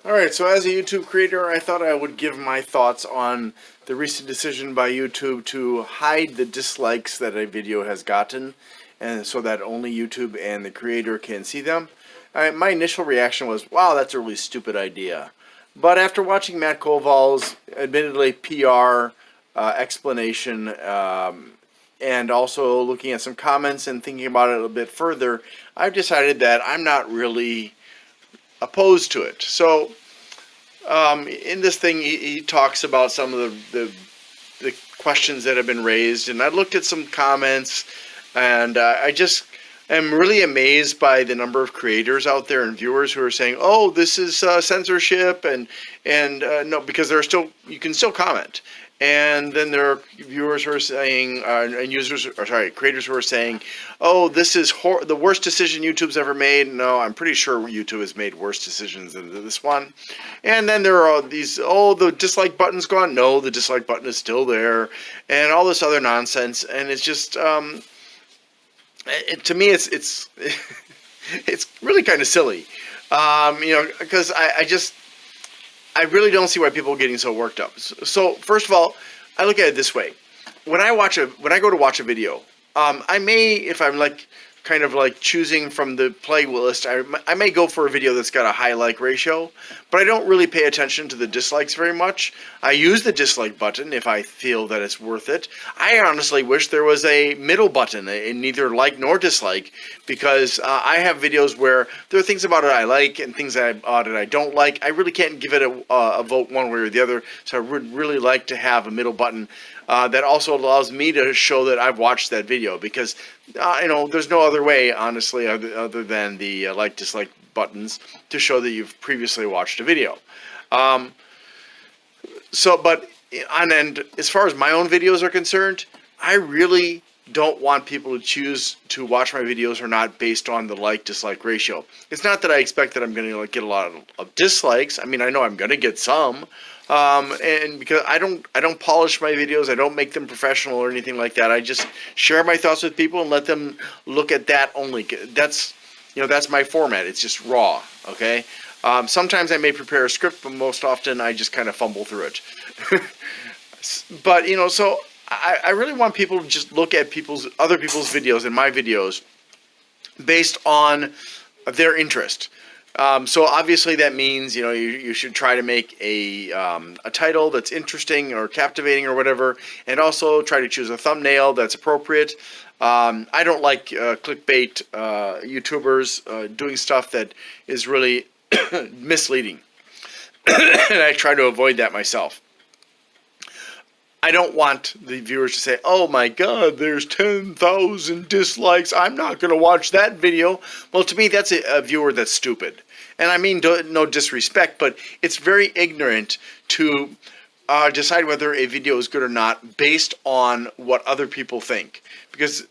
Alright, so as a YouTube creator, I thought I would give my thoughts on the recent decision by YouTube to hide the dislikes that a video has gotten, and so that only YouTube and the creator can see them. My initial reaction was, wow, that's a really stupid idea. But after watching Matt Koval's, admittedly PR explanation, and also looking at some comments and thinking about it a little bit further, I've decided that I'm not really opposed to it. So in this thing, he talks about some of the questions that have been raised, and I looked at some comments, and I just am really amazed by the number of creators out there and viewers who are saying, "Oh, this is censorship," and no, because there are still, you can still comment. And then there are viewers who are saying, and users, or sorry, creators who are saying, "Oh, this is the worst decision YouTube's ever made." No, I'm pretty sure YouTube has made worse decisions than this one. And then there are these, "Oh, the dislike button's gone." No, the dislike button is still there, and all this other nonsense. And it's just, to me, it's it's really kind of silly, because I really don't see why people are getting so worked up. So first of all, I look at it this way: when I go to watch a video, I may, if I'm like kind of like choosing from the playlist, I may go for a video that's got a high like ratio, but I don't really pay attention to the dislikes very much. I use the dislike button if I feel that it's worth it. I honestly wish there was a middle button, in neither like nor dislike, because I have videos where there are things about it I like and things about it I don't like. I really can't give it a vote one way or the other, so I would really like to have a middle button that also allows me to show that I've watched that video, because there's no other way, honestly, other than the like dislike buttons to show that you've previously watched a video. But as far as my own videos are concerned, I really don't want people to choose to watch my videos or not based on the like dislike ratio. It's not that I expect that I'm going to get a lot of dislikes. I mean, I know I'm going to get some. And because I don't polish my videos, I don't make them professional or anything like that. I just share my thoughts with people and let them look at that only. That's my format. It's just raw. Okay. Sometimes I may prepare a script, but most often I just kind of fumble through it. But so I really want people to just look at other people's videos and my videos based on their interest. So obviously that means you should try to make a title that's interesting or captivating or whatever, and also try to choose a thumbnail that's appropriate. I don't like clickbait YouTubers doing stuff that is really misleading, and I try to avoid that myself. I don't want the viewers to say, "Oh my God, there's 10,000 dislikes. I'm not going to watch that video." Well, to me, that's a viewer that's stupid. And I mean, no disrespect, but it's very ignorant to decide whether a video is good or not based on what other people think. Because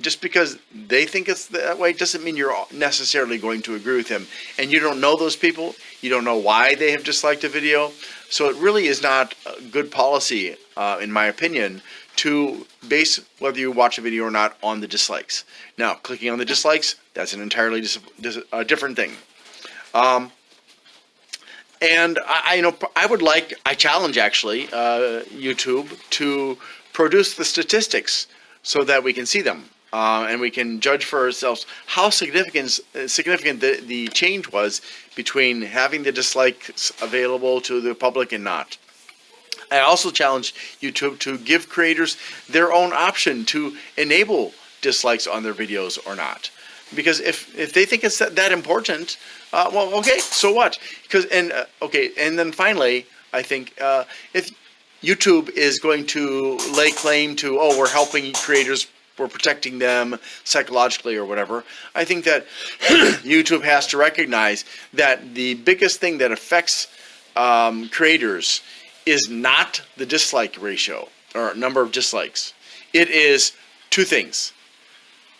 just because they think it's that way doesn't mean you're necessarily going to agree with them. And you don't know those people. You don't know why they have disliked a video. So it really is not a good policy, in my opinion, to base whether you watch a video or not on the dislikes. Now, clicking on the dislikes, that's an entirely different thing. And I challenge actually YouTube to produce the statistics so that we can see them. And we can judge for ourselves how significant the change was between having the dislikes available to the public and not. I also challenge YouTube to give creators their own option to enable dislikes on their videos or not. Because if they think it's that important, well, okay, so what? And then finally, I think if YouTube is going to lay claim to, "Oh, we're helping creators, we're protecting them psychologically," or whatever, I think that YouTube has to recognize that the biggest thing that affects creators is not the dislike ratio or number of dislikes. It is two things: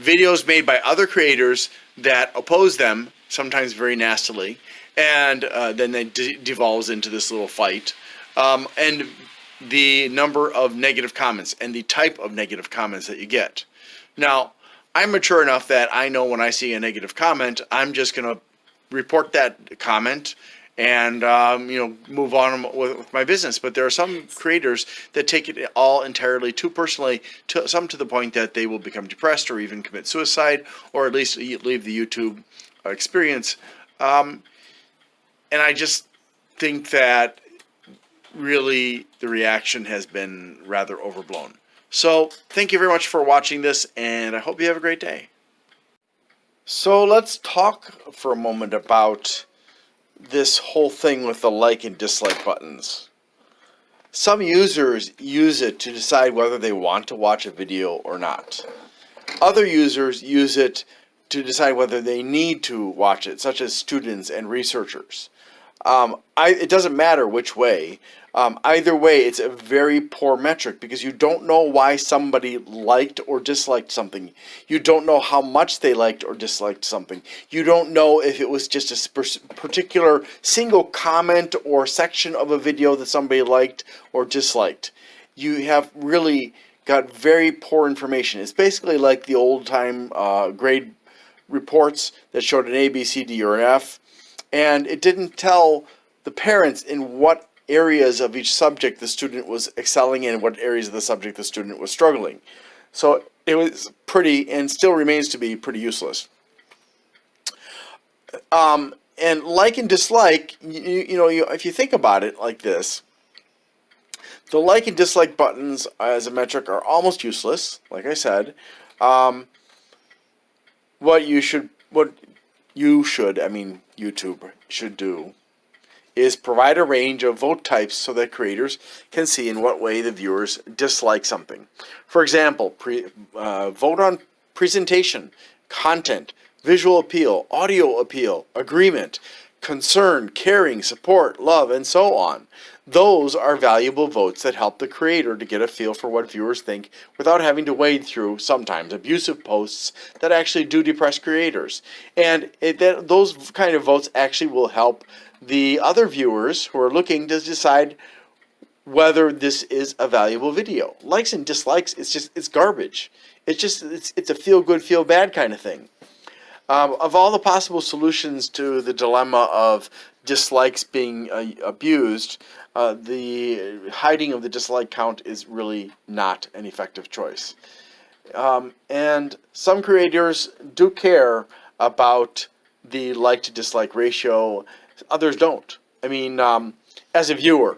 videos made by other creators that oppose them, sometimes very nastily, and then they devolves into this little fight, and the number of negative comments and the type of negative comments that you get. Now, I'm mature enough that I know when I see a negative comment, I'm just going to report that comment and move on with my business. But there are some creators that take it all entirely too personally, some to the point that they will become depressed or even commit suicide, or at least leave the YouTube experience. And I just think that really the reaction has been rather overblown. So thank you very much for watching this, and I hope you have a great day. So let's talk for a moment about this whole thing with the like and dislike buttons. Some users use it to decide whether they want to watch a video or not. Other users use it to decide whether they need to watch it, such as students and researchers. It doesn't matter which way. Either way, it's a very poor metric because you don't know why somebody liked or disliked something. You don't know how much they liked or disliked something. You don't know if it was just a particular single comment or section of a video that somebody liked or disliked. You have really got very poor information. It's basically like the old-time grade reports that showed an A, B, C, D, or an F, and it didn't tell the parents in what areas of each subject the student was excelling in, what areas of the subject the student was struggling. So it was pretty, and still remains to be, pretty useless. And like and dislike, if you think about it like this, the like and dislike buttons as a metric are almost useless, like I said. What YouTube should do is provide a range of vote types so that creators can see in what way the viewers dislike something. For example, vote on presentation, content, visual appeal, audio appeal, agreement, concern, caring, support, love, and so on. Those are valuable votes that help the creator to get a feel for what viewers think without having to wade through sometimes abusive posts that actually do depress creators. And those kind of votes actually will help the other viewers who are looking to decide whether this is a valuable video. Likes and dislikes, it's garbage. It's a feel good, feel bad kind of thing. Of all the possible solutions to the dilemma of dislikes being abused, the hiding of the dislike count is really not an effective choice. And some creators do care about the like to dislike ratio, others don't. I mean, as a viewer,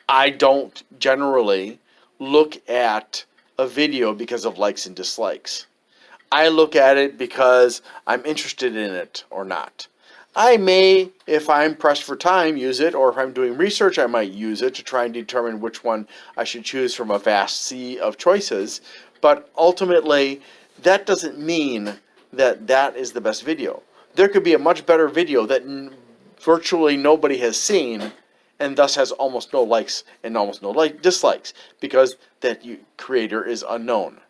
I don't generally look at a video because of likes and dislikes. I look at it because I'm interested in it or not. I may, if I'm pressed for time, use it, or if I'm doing research, I might use it to try and determine which one I should choose from a vast sea of choices. But ultimately, that doesn't mean that that is the best video. There could be a much better video that virtually nobody has seen, and thus has almost no likes and almost no dislikes, because that creator is unknown.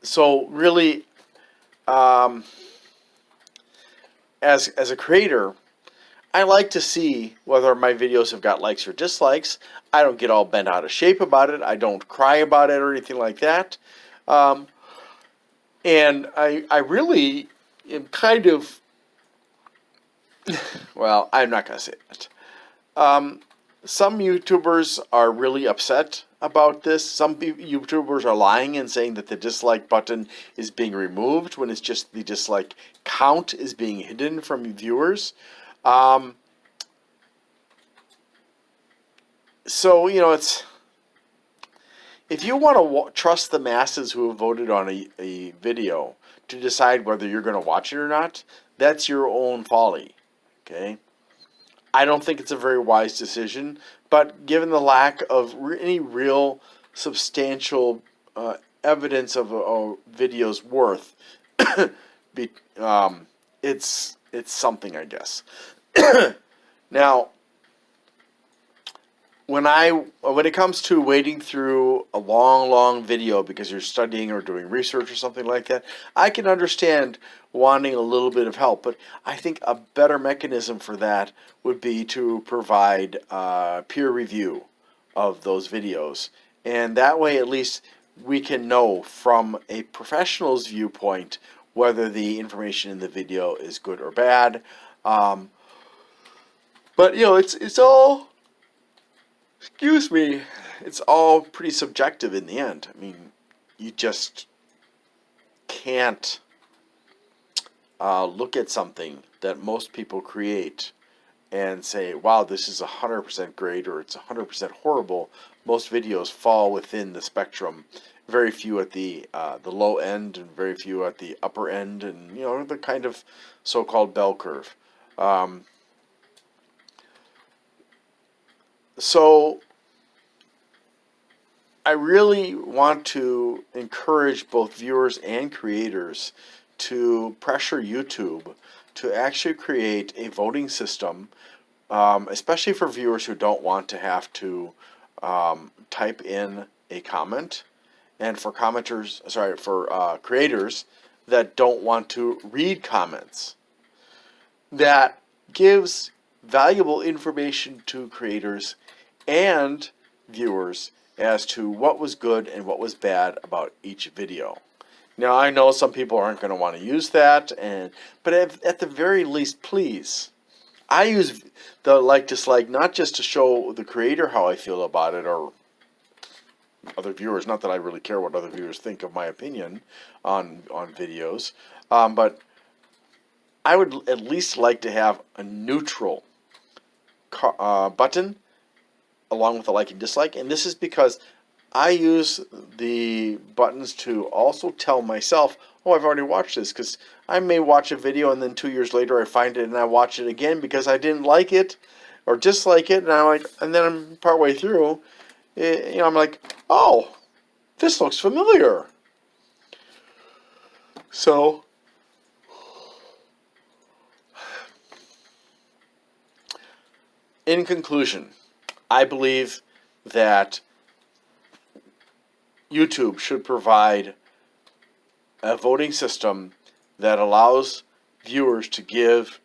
So really, as a creator, I like to see whether my videos have got likes or dislikes. I don't get all bent out of shape about it. I don't cry about it or anything like that. And I really am kind of, well, I'm not going to say that. Some YouTubers are really upset about this. Some YouTubers are lying and saying that the dislike button is being removed when it's just the dislike count is being hidden from viewers. So, it's, if you want to trust the masses who have voted on a video to decide whether you're going to watch it or not, that's your own folly. Okay? I don't think it's a very wise decision, but given the lack of any real substantial evidence of a video's worth, it's something, I guess. Now, when it comes to wading through a long video because you're studying or doing research or something like that, I can understand wanting a little bit of help, but I think a better mechanism for that would be to provide peer review of those videos, and that way at least we can know from a professional's viewpoint whether the information in the video is good or bad. But you know, it's all, excuse me, it's all pretty subjective in the end. I mean, you just can't look at something that most people create and say, wow, this is 100% great or it's 100% horrible. Most videos fall within the spectrum. Very few at the low end and very few at the upper end, and you know, the kind of so-called bell curve. So I really want to encourage both viewers and creators to pressure YouTube to actually create a voting system, especially for viewers who don't want to have to type in a comment, and for creators that don't want to read comments. That gives valuable information to creators and viewers as to what was good and what was bad about each video. Now, I know some people aren't going to want to use that, but at the very least, please. I use the like dislike not just to show the creator how I feel about it or other viewers. Not that I really care what other viewers think of my opinion on videos, but I would at least like to have a neutral button along with a like and dislike, and this is because I use the buttons to also tell myself, oh, I've already watched this, because I may watch a video and then 2 years later I find it and I watch it again because I didn't like it or dislike it, and then I'm partway through, you know, I'm like, oh, this looks familiar. So in conclusion, I believe that YouTube should provide a voting system that allows viewers to give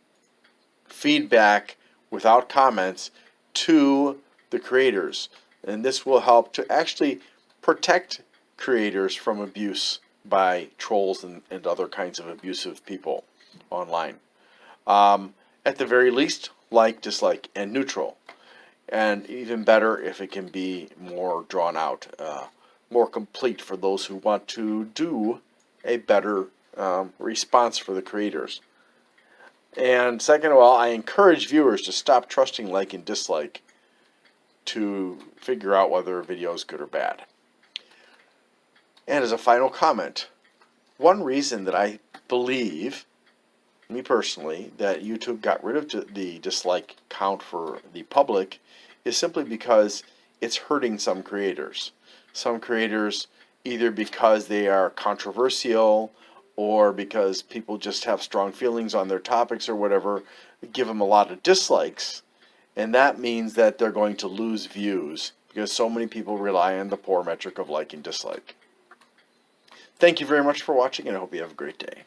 feedback without comments to the creators. And this will help to actually protect creators from abuse by trolls and other kinds of abusive people online. At the very least, like, dislike, and neutral. And even better if it can be more drawn out, more complete for those who want to do a better response for the creators. And second of all, I encourage viewers to stop trusting like and dislike to figure out whether a video is good or bad. And as a final comment, one reason that I believe, me personally, that YouTube got rid of the dislike count for the public is simply because it's hurting some creators. Some creators, either because they are controversial or because people just have strong feelings on their topics or whatever, give them a lot of dislikes. And that means that they're going to lose views because so many people rely on the poor metric of like and dislike. Thank you very much for watching, and I hope you have a great day.